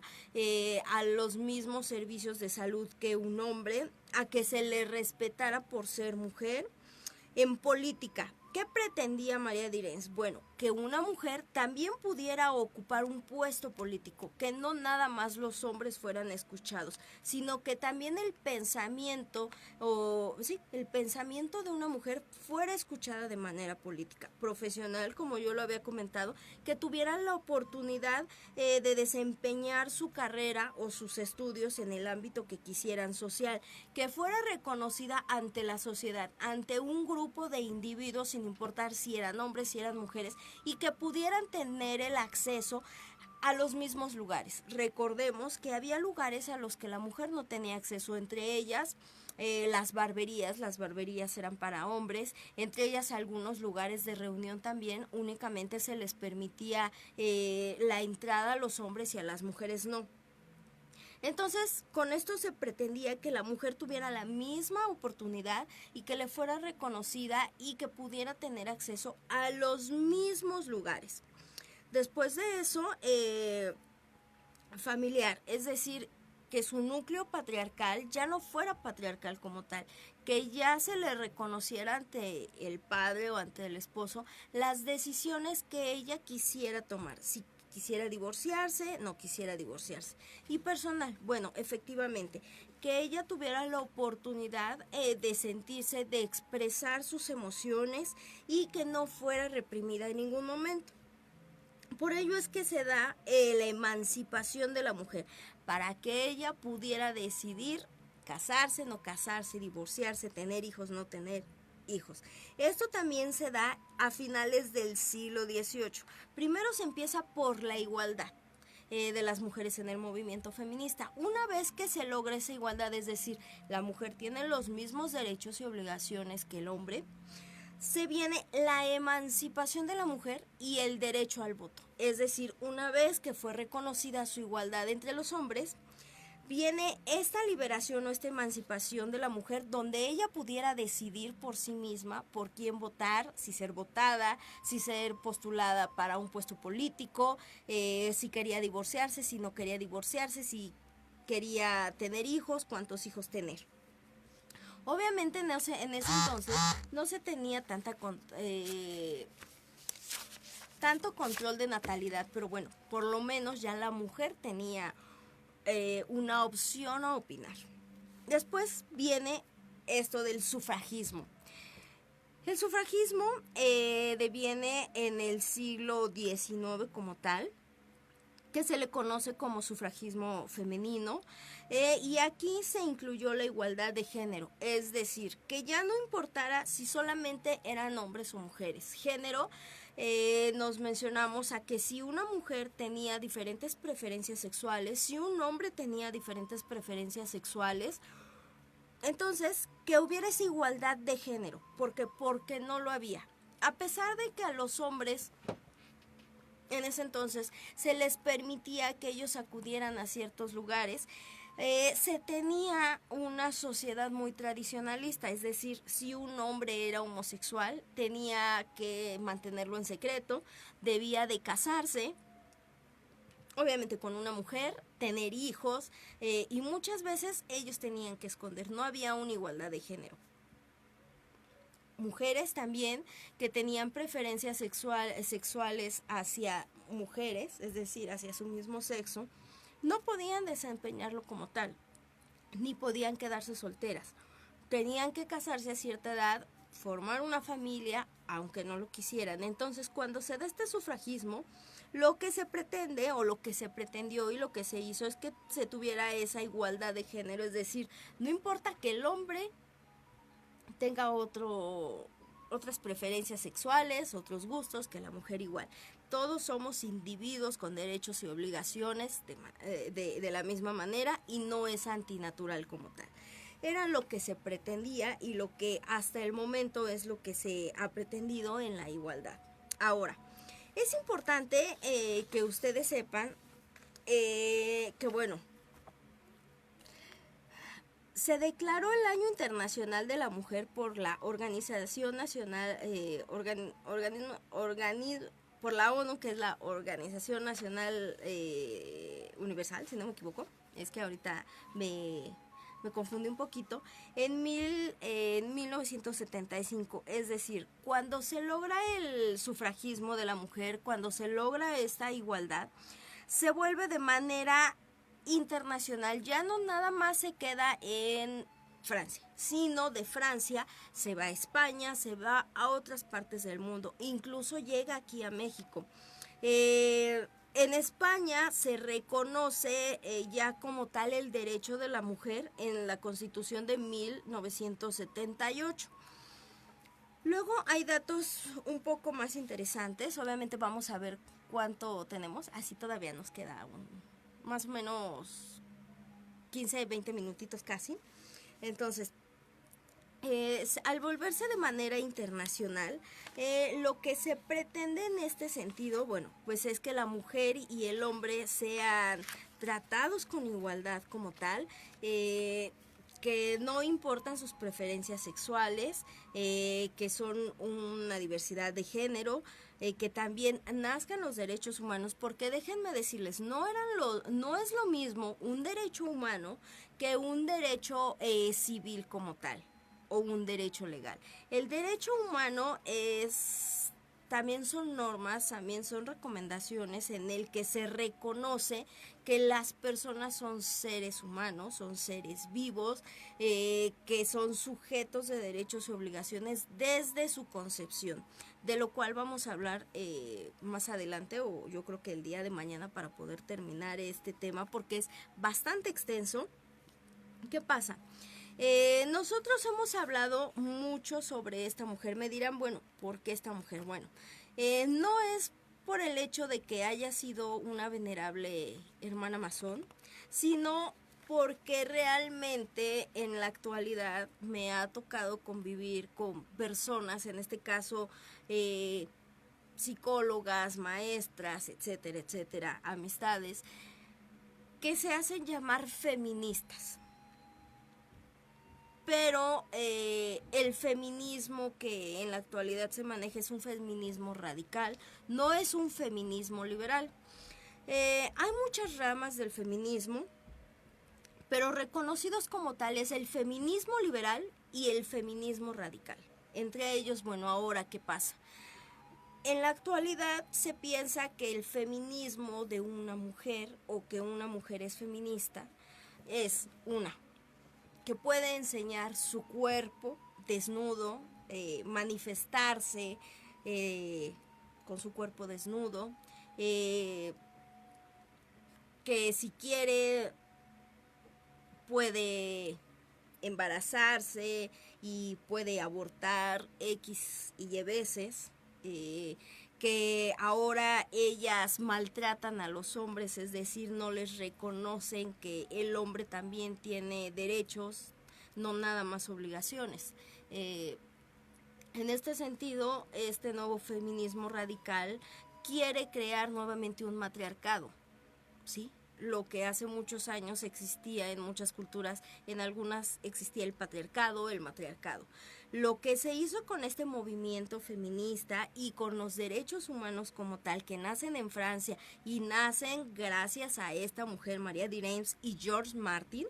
a los mismos servicios de salud que un hombre, a que se le respetara por ser mujer. En política, ¿Qué pretendía María de Irens? Bueno, que una mujer también pudiera ocupar un puesto político, que no nada más los hombres fueran escuchados, sino que también el pensamiento, el pensamiento de una mujer fuera escuchada de manera política, profesional, como yo lo había comentado, que tuvieran la oportunidad de desempeñar su carrera o sus estudios en el ámbito que quisieran social, que fuera reconocida ante la sociedad, ante un grupo de individuos, sin importar si eran hombres, si eran mujeres, y que pudieran tener el acceso a los mismos lugares. Recordemos que había lugares a los que la mujer no tenía acceso, entre ellas las barberías eran para hombres, entre ellas algunos lugares de reunión también únicamente se les permitía la entrada a los hombres y a las mujeres no. Entonces, con esto se pretendía que la mujer tuviera la misma oportunidad y que le fuera reconocida y que pudiera tener acceso a los mismos lugares. Después de eso, familiar, es decir, que su núcleo patriarcal ya no fuera patriarcal como tal, que ya se le reconociera ante el padre o ante el esposo las decisiones que ella quisiera tomar, si quisiera divorciarse, no quisiera divorciarse. Y personal, bueno, efectivamente, que ella tuviera la oportunidad de sentirse, de expresar sus emociones y que no fuera reprimida en ningún momento. Por ello es que se da la emancipación de la mujer, para que ella pudiera decidir casarse, no casarse, divorciarse, tener hijos, no tener hijos. Esto también se da a finales del siglo XVIII. Primero se empieza por la igualdad de las mujeres en el movimiento feminista. Una vez que se logra esa igualdad, es decir, la mujer tiene los mismos derechos y obligaciones que el hombre, se viene la emancipación de la mujer y el derecho al voto. Es decir, una vez que fue reconocida su igualdad entre los hombres, viene esta liberación o esta emancipación de la mujer donde ella pudiera decidir por sí misma por quién votar, si ser votada, si ser postulada para un puesto político, si quería divorciarse, si no quería divorciarse, si quería tener hijos, cuántos hijos tener. Obviamente en ese entonces no se tenía tanto control de natalidad, pero bueno, por lo menos ya la mujer tenía una opción a opinar. Después viene esto del sufragismo. El sufragismo deviene en el siglo XIX como tal, que se le conoce como sufragismo femenino, y aquí se incluyó la igualdad de género, es decir, que ya no importara si solamente eran hombres o mujeres. Género, nos mencionamos a que si una mujer tenía diferentes preferencias sexuales, si un hombre tenía diferentes preferencias sexuales, entonces que hubiera esa igualdad de género, porque no lo había. A pesar de que a los hombres en ese entonces se les permitía que ellos acudieran a ciertos lugares, se tenía una sociedad muy tradicionalista, es decir, si un hombre era homosexual tenía que mantenerlo en secreto, debía de casarse, obviamente con una mujer, tener hijos, y muchas veces ellos tenían que esconder, no había una igualdad de género. Mujeres también que tenían preferencias sexuales hacia mujeres, es decir, hacia su mismo sexo, no podían desempeñarlo como tal, ni podían quedarse solteras. Tenían que casarse a cierta edad, formar una familia, aunque no lo quisieran. Entonces, cuando se da este sufragismo, lo que se pretende o lo que se pretendió y lo que se hizo es que se tuviera esa igualdad de género, es decir, no importa que el hombre tenga otras preferencias sexuales, otros gustos, que la mujer igual. Todos somos individuos con derechos y obligaciones de la misma manera y no es antinatural como tal. Era lo que se pretendía y lo que hasta el momento es lo que se ha pretendido en la igualdad. Ahora, es importante que ustedes sepan que bueno, se declaró el Año Internacional de la Mujer por la Organización Nacional, por la ONU, que es la Organización Nacional Universal, si no me equivoco. Es que ahorita me confundí un poquito, en 1975, es decir, cuando se logra el sufragismo de la mujer, cuando se logra esta igualdad, se vuelve de manera internacional, ya no nada más se queda en Francia, sino de Francia se va a España, se va a otras partes del mundo, incluso llega aquí a México. En España se reconoce ya como tal el derecho de la mujer en la Constitución de 1978. Luego hay datos un poco más interesantes, obviamente vamos a ver cuánto tenemos, así todavía nos queda más o menos 15, 20 minutitos casi. Entonces, al volverse de manera internacional, lo que se pretende en este sentido, bueno, pues es que la mujer y el hombre sean tratados con igualdad como tal, que no importan sus preferencias sexuales, que son una diversidad de género, que también nazcan los derechos humanos, porque déjenme decirles, no es lo mismo un derecho humano que un derecho civil como tal, o un derecho legal. El derecho humano también son normas, también son recomendaciones en el que se reconoce que las personas son seres humanos, son seres vivos, que son sujetos de derechos y obligaciones desde su concepción, de lo cual vamos a hablar más adelante, o yo creo que el día de mañana, para poder terminar este tema, porque es bastante extenso. ¿Qué pasa? Nosotros hemos hablado mucho sobre esta mujer. Me dirán, bueno, ¿por qué esta mujer? Bueno, no es por el hecho de que haya sido una venerable hermana masón, sino porque realmente en la actualidad me ha tocado convivir con personas, en este caso psicólogas, maestras, etcétera, etcétera, amistades, que se hacen llamar feministas. Pero el feminismo que en la actualidad se maneja es un feminismo radical, no es un feminismo liberal. Hay muchas ramas del feminismo, pero reconocidos como tales el feminismo liberal y el feminismo radical. Entre ellos, bueno, ahora, ¿qué pasa? En la actualidad se piensa que el feminismo de una mujer, o que una mujer es feminista, es que puede enseñar su cuerpo desnudo, manifestarse con su cuerpo desnudo, que si quiere puede embarazarse y puede abortar X y Y veces, que ahora ellas maltratan a los hombres, es decir, no les reconocen que el hombre también tiene derechos, no nada más obligaciones. En este sentido, este nuevo feminismo radical quiere crear nuevamente un matriarcado, ¿sí? Lo que hace muchos años existía en muchas culturas, en algunas existía el patriarcado, el matriarcado. Lo que se hizo con este movimiento feminista y con los derechos humanos como tal, que nacen en Francia y nacen gracias a esta mujer, María de Reims y George Martin,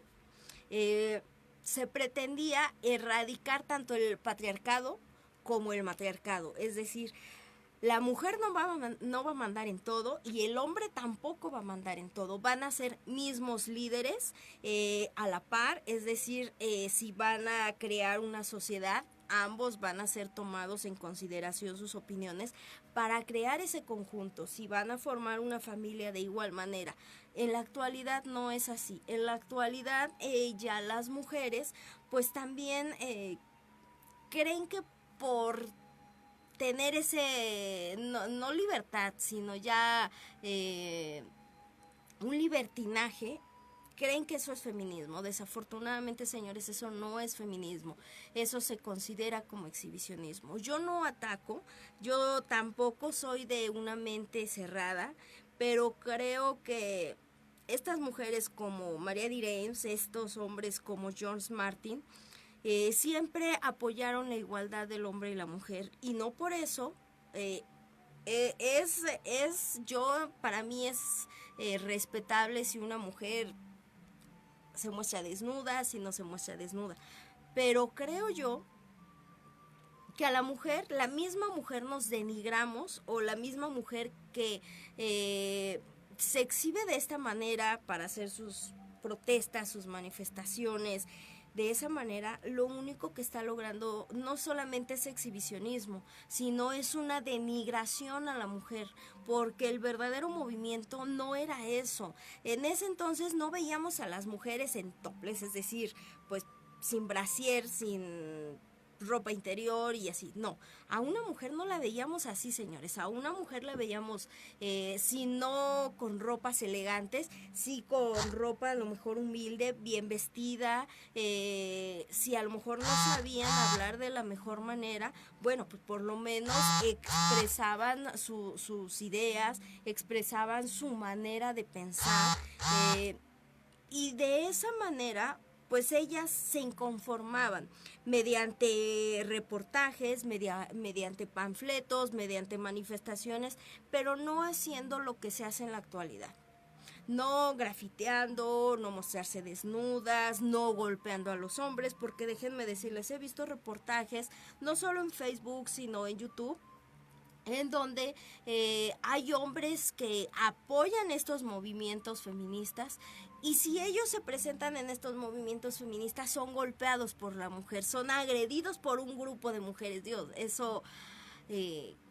se pretendía erradicar tanto el patriarcado como el matriarcado, es decir, la mujer no va a mandar en todo y el hombre tampoco va a mandar en todo. Van a ser mismos líderes a la par, es decir, si van a crear una sociedad, ambos van a ser tomados en consideración sus opiniones para crear ese conjunto. Si van a formar una familia de igual manera. En la actualidad no es así. En la actualidad ya las mujeres pues también creen que por tener ese, no libertad, sino ya un libertinaje, creen que eso es feminismo. Desafortunadamente, señores, eso no es feminismo. Eso se considera como exhibicionismo. Yo no ataco, yo tampoco soy de una mente cerrada, pero creo que estas mujeres como María de Reims, estos hombres como George Martin, siempre apoyaron la igualdad del hombre y la mujer, y no por eso para mí es respetable si una mujer se muestra desnuda, si no se muestra desnuda. Pero creo yo que a la mujer, la misma mujer nos denigramos, o la misma mujer que se exhibe de esta manera para hacer sus protestas, sus manifestaciones, de esa manera, lo único que está logrando no solamente es exhibicionismo, sino es una denigración a la mujer, porque el verdadero movimiento no era eso. En ese entonces no veíamos a las mujeres en toples, es decir, pues sin brasier, sin ropa interior y así. No, a una mujer no la veíamos así, señores. A una mujer la veíamos, si no con ropas elegantes, sí con ropa a lo mejor humilde, bien vestida. Si a lo mejor no sabían hablar de la mejor manera, bueno, pues por lo menos expresaban sus ideas, expresaban su manera de pensar, y de esa manera pues ellas se inconformaban mediante reportajes, mediante panfletos, mediante manifestaciones, pero no haciendo lo que se hace en la actualidad. No grafiteando, no mostrarse desnudas, no golpeando a los hombres, porque déjenme decirles, he visto reportajes, no solo en Facebook, sino en YouTube, en donde hay hombres que apoyan estos movimientos feministas, y si ellos se presentan en estos movimientos feministas son golpeados por la mujer, son agredidos por un grupo de mujeres. Dios, eso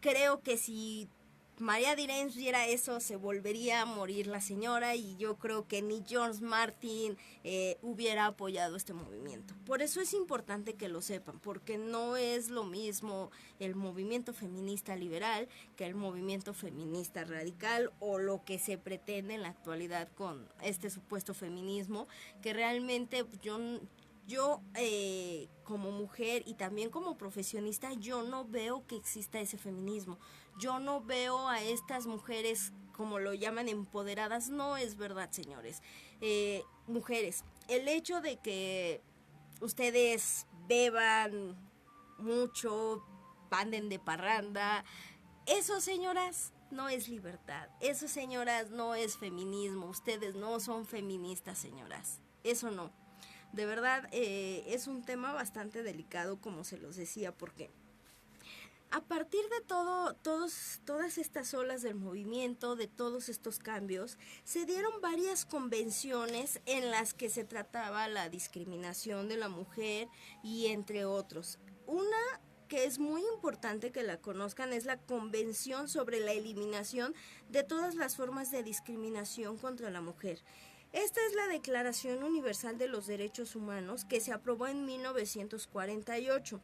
creo que si María Direns viera eso se volvería a morir la señora, y yo creo que ni George Martin hubiera apoyado este movimiento. Por eso es importante que lo sepan, porque no es lo mismo el movimiento feminista liberal que el movimiento feminista radical, o lo que se pretende en la actualidad con este supuesto feminismo, que realmente yo como mujer y también como profesionista, yo no veo que exista ese feminismo. Yo no veo a estas mujeres, como lo llaman, empoderadas. No es verdad, señores. Mujeres, el hecho de que ustedes beban mucho, anden de parranda, eso, señoras, no es libertad. Eso, señoras, no es feminismo. Ustedes no son feministas, señoras. Eso no. De verdad, es un tema bastante delicado, como se los decía, porque a partir de todas estas olas del movimiento, de todos estos cambios, se dieron varias convenciones en las que se trataba la discriminación de la mujer, y entre otros. Una que es muy importante que la conozcan es la Convención sobre la Eliminación de todas las formas de discriminación contra la mujer. Esta es la Declaración Universal de los Derechos Humanos, que se aprobó en 1948.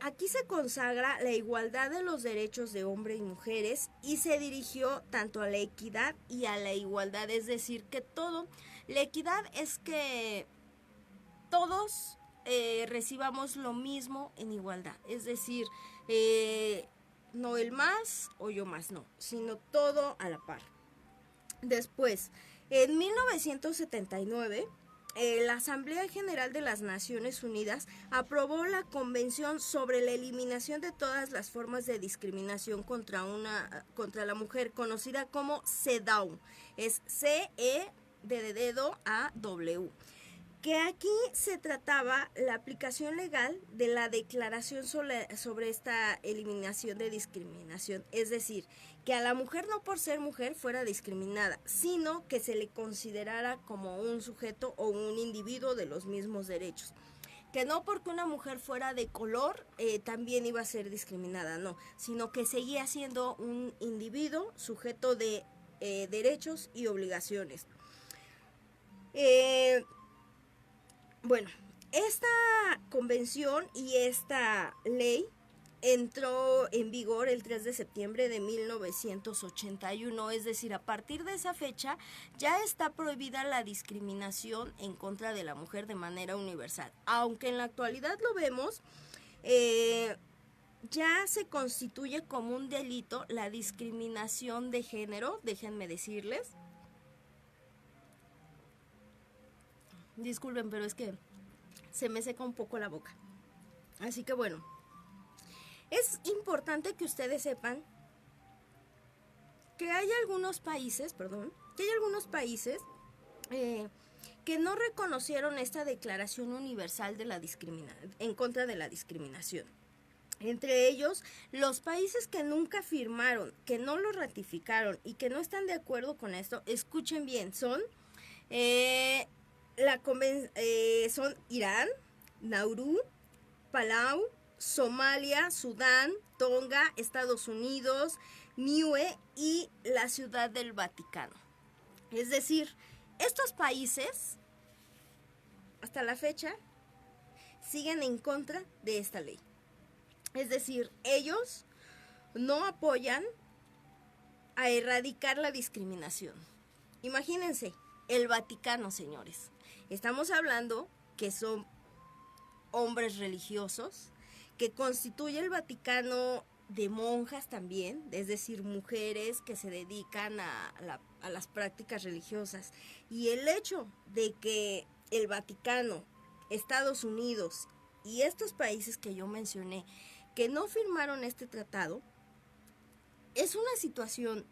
Aquí se consagra la igualdad de los derechos de hombres y mujeres, y se dirigió tanto a la equidad y a la igualdad, es decir, que la equidad es que todos recibamos lo mismo en igualdad, es decir, no el más o yo más, no, sino todo a la par. Después, en 1979, la Asamblea General de las Naciones Unidas aprobó la Convención sobre la Eliminación de todas las formas de discriminación contra la mujer, conocida como CEDAW. Es C-E de dedo A-W. Que aquí se trataba la aplicación legal de la declaración sobre esta eliminación de discriminación, es decir, que a la mujer no por ser mujer fuera discriminada, sino que se le considerara como un sujeto o un individuo de los mismos derechos. Que no porque una mujer fuera de color también iba a ser discriminada, no, sino que seguía siendo un individuo sujeto de derechos y obligaciones. Bueno, esta convención y esta ley entró en vigor el 3 de septiembre de 1981, es decir, a partir de esa fecha ya está prohibida la discriminación en contra de la mujer de manera universal. Aunque en la actualidad lo vemos, ya se constituye como un delito la discriminación de género, déjenme decirles. Disculpen, pero es que se me seca un poco la boca. Así que bueno, es importante que ustedes sepan que hay algunos países, que que no reconocieron esta Declaración Universal de la en contra de la discriminación. Entre ellos, los países que nunca firmaron, que no lo ratificaron y que no están de acuerdo con esto, escuchen bien, son son Irán, Nauru, Palau, Somalia, Sudán, Tonga, Estados Unidos, Niue y la Ciudad del Vaticano. Es decir, estos países, hasta la fecha, siguen en contra de esta ley. Es decir, ellos no apoyan a erradicar la discriminación. Imagínense, el Vaticano, señores. Estamos hablando que son hombres religiosos, que constituye el Vaticano de monjas también, es decir, mujeres que se dedican a las prácticas religiosas. Y el hecho de que el Vaticano, Estados Unidos y estos países que yo mencioné, que no firmaron este tratado, es una situación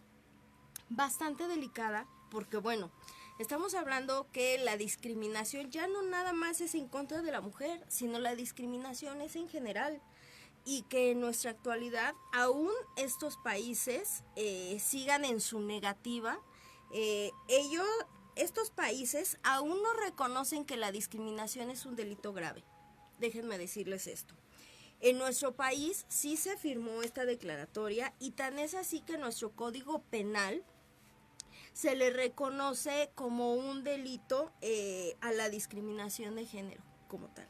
bastante delicada porque, bueno, estamos hablando que la discriminación ya no nada más es en contra de la mujer, sino la discriminación es en general, y que en nuestra actualidad aún estos países sigan en su negativa. Estos países aún no reconocen que la discriminación es un delito grave. Déjenme decirles esto. En nuestro país sí se firmó esta declaratoria y tan es así que nuestro Código Penal se le reconoce como un delito a la discriminación de género como tal.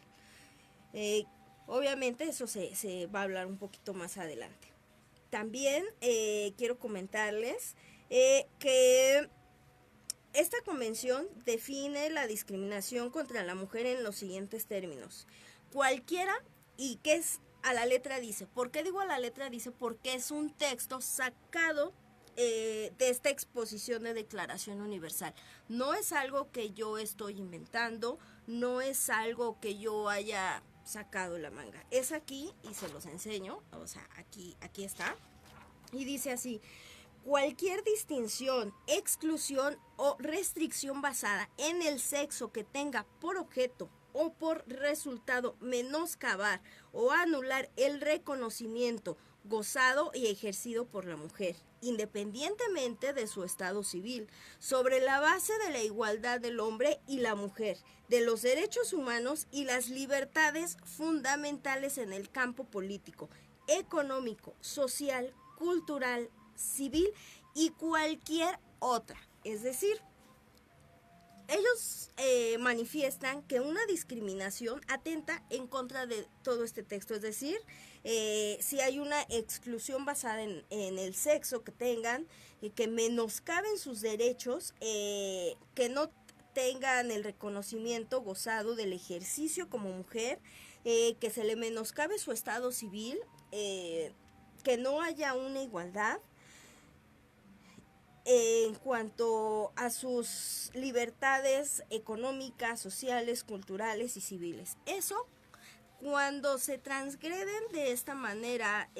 Obviamente eso se va a hablar un poquito más adelante. También quiero comentarles que esta convención define la discriminación contra la mujer en los siguientes términos. Cualquiera, y que es a la letra dice. ¿Por qué digo a la letra dice? Porque es un texto sacado de esta exposición de Declaración Universal. No es algo que yo estoy inventando, no es algo que yo haya sacado la manga. Es aquí y se los enseño, o sea, aquí está. Y dice así: cualquier distinción, exclusión o restricción basada en el sexo que tenga por objeto o por resultado menoscabar o anular el reconocimiento gozado y ejercido por la mujer, independientemente de su estado civil, sobre la base de la igualdad del hombre y la mujer, de los derechos humanos y las libertades fundamentales en el campo político, económico, social, cultural, civil y cualquier otra. Es decir, ellos manifiestan que una discriminación atenta en contra de todo este texto, es decir, si hay una exclusión basada en el sexo que tengan, que menoscaben sus derechos, que no tengan el reconocimiento gozado del ejercicio como mujer, que se le menoscabe su estado civil, que no haya una igualdad en cuanto a sus libertades económicas, sociales, culturales y civiles. Eso, cuando se transgreden de esta manera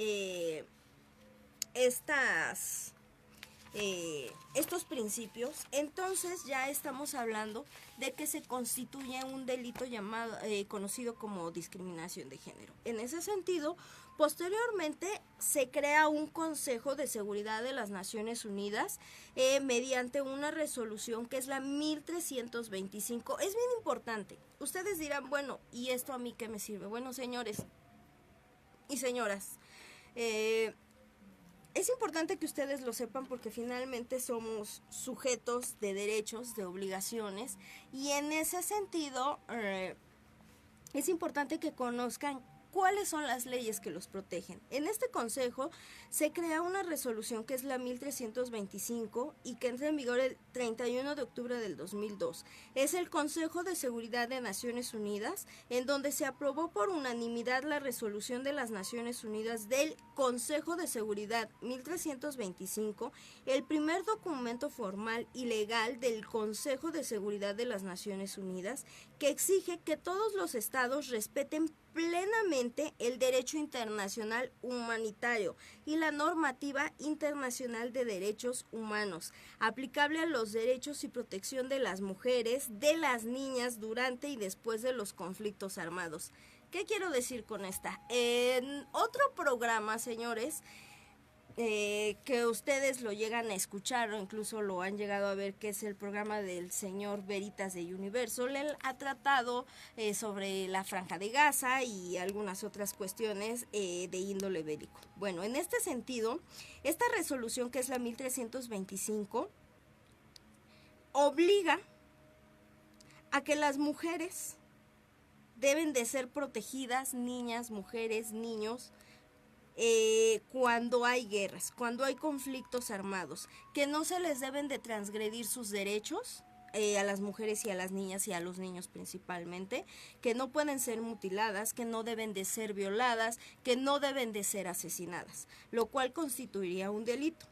estos principios, entonces ya estamos hablando de que se constituye un delito conocido como discriminación de género. En ese sentido, posteriormente se crea un Consejo de Seguridad de las Naciones Unidas mediante una resolución que es la 1325. Es bien importante. Ustedes dirán, bueno, ¿y esto a mí qué me sirve? Bueno, señores y señoras, es importante que ustedes lo sepan porque finalmente somos sujetos de derechos, de obligaciones, y en ese sentido es importante que conozcan cuáles son las leyes que los protegen. En este consejo se crea una resolución que es la 1325 y que entra en vigor el 31 de octubre del 2002. Es el Consejo de Seguridad de Naciones Unidas, en donde se aprobó por unanimidad la resolución de las Naciones Unidas del Consejo de Seguridad 1325, el primer documento formal y legal del Consejo de Seguridad de las Naciones Unidas, que exige que todos los estados respeten plenamente el derecho internacional humanitario y la normativa internacional de derechos humanos, aplicable a los derechos y protección de las mujeres, de las niñas durante y después de los conflictos armados. ¿Qué quiero decir con esta? En otro programa, señores, que ustedes lo llegan a escuchar o incluso lo han llegado a ver, que es el programa del señor Veritas de Universal. Él ha tratado sobre la Franja de Gaza y algunas otras cuestiones de índole bélico. Bueno, en este sentido, esta resolución, que es la 1325, obliga a que las mujeres deben de ser protegidas, niñas, mujeres, niños, cuando hay guerras, cuando hay conflictos armados, que no se les deben de transgredir sus derechos a las mujeres y a las niñas y a los niños principalmente, que no pueden ser mutiladas, que no deben de ser violadas, que no deben de ser asesinadas, lo cual constituiría un delito.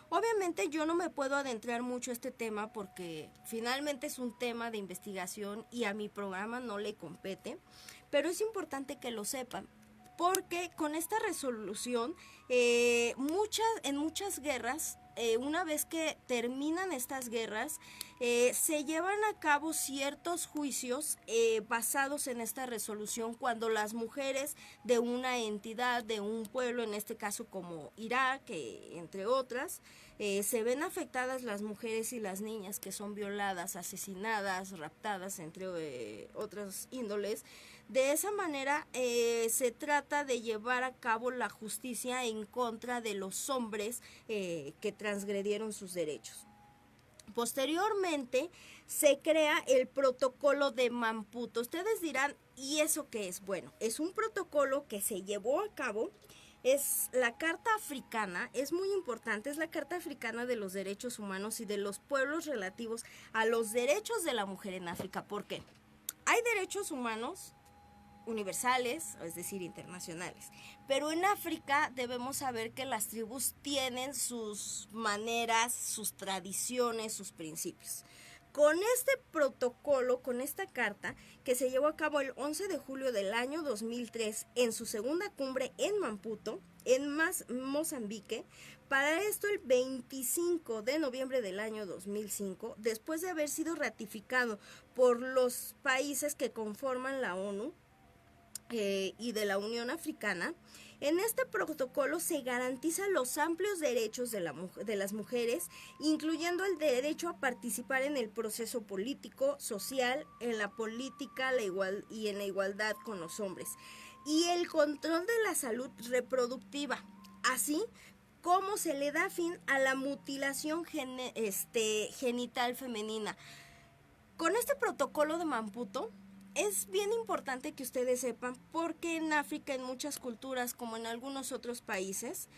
Obviamente yo no me puedo adentrar mucho a este tema porque finalmente es un tema de investigación y a mi programa no le compete, pero es importante que lo sepan. Porque con esta resolución, en muchas guerras, una vez que terminan estas guerras, se llevan a cabo ciertos juicios basados en esta resolución cuando las mujeres de una entidad, de un pueblo, en este caso como Irak, entre otras, se ven afectadas las mujeres y las niñas que son violadas, asesinadas, raptadas, entre otras índoles. De esa manera se trata de llevar a cabo la justicia en contra de los hombres que transgredieron sus derechos. Posteriormente se crea el protocolo de Mamputo. Ustedes dirán, ¿y eso qué es? Bueno, es un protocolo que se llevó a cabo. Es la Carta Africana, es muy importante, es la Carta Africana de los Derechos Humanos y de los Pueblos relativos a los derechos de la mujer en África. ¿Por qué? Hay derechos humanos universales, es decir, internacionales. Pero en África debemos saber que las tribus tienen sus maneras, sus tradiciones, sus principios. Con este protocolo, con esta carta, que se llevó a cabo el 11 de julio del año 2003 en su segunda cumbre en Maputo, en Mozambique, para esto el 25 de noviembre del año 2005, después de haber sido ratificado por los países que conforman la ONU, y de la Unión Africana, en este protocolo se garantizan los amplios derechos de las mujeres, incluyendo el derecho a participar en el proceso político, social, en la política y en la igualdad con los hombres, y el control de la salud reproductiva, así como se le da fin a la mutilación genital femenina. Con este protocolo de Maputo, es bien importante que ustedes sepan, porque en África, en muchas culturas, como en algunos otros países,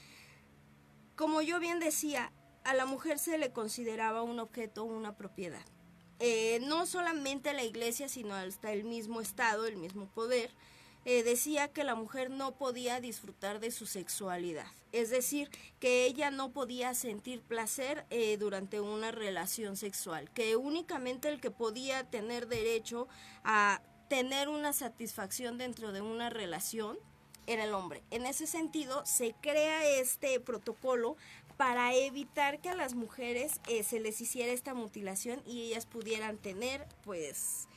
como yo bien decía, a la mujer se le consideraba un objeto, una propiedad. No solamente la iglesia, sino hasta el mismo Estado, el mismo poder, decía que la mujer no podía disfrutar de su sexualidad. Es decir, que ella no podía sentir placer durante una relación sexual, que únicamente el que podía tener derecho a tener una satisfacción dentro de una relación era el hombre. En ese sentido, se crea este protocolo para evitar que a las mujeres se les hiciera esta mutilación y ellas pudieran tener, pues,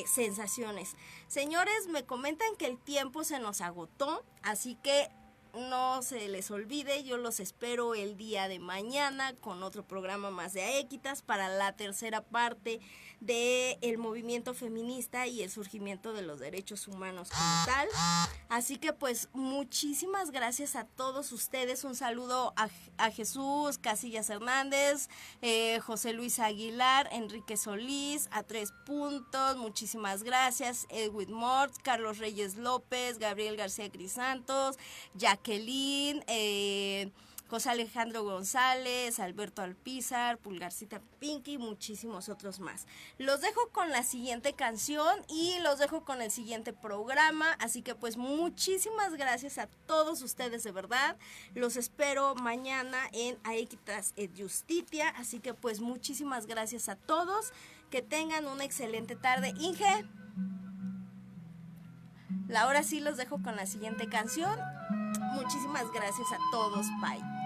sensaciones. Señores, me comentan que el tiempo se nos agotó, así que no se les olvide, yo los espero el día de mañana con otro programa más de Aequitas para la tercera parte del movimiento feminista y el surgimiento de los derechos humanos como tal. Así que pues muchísimas gracias a todos ustedes, un saludo a Jesús Casillas Hernández, José Luis Aguilar, Enrique Solís, a 3 puntos, muchísimas gracias, Edwin Mortz, Carlos Reyes López, Gabriel García Crisantos, Jacqueline, José Alejandro González, Alberto Alpizar, Pulgarcita Pinky y muchísimos otros más. Los dejo con la siguiente canción y los dejo con el siguiente programa, así que pues muchísimas gracias a todos ustedes, de verdad. Los espero mañana en Aequitas et Justitia, así que pues muchísimas gracias a todos, que tengan una excelente tarde. Inge. Ahora sí los dejo con la siguiente canción. Muchísimas gracias a todos. Bye.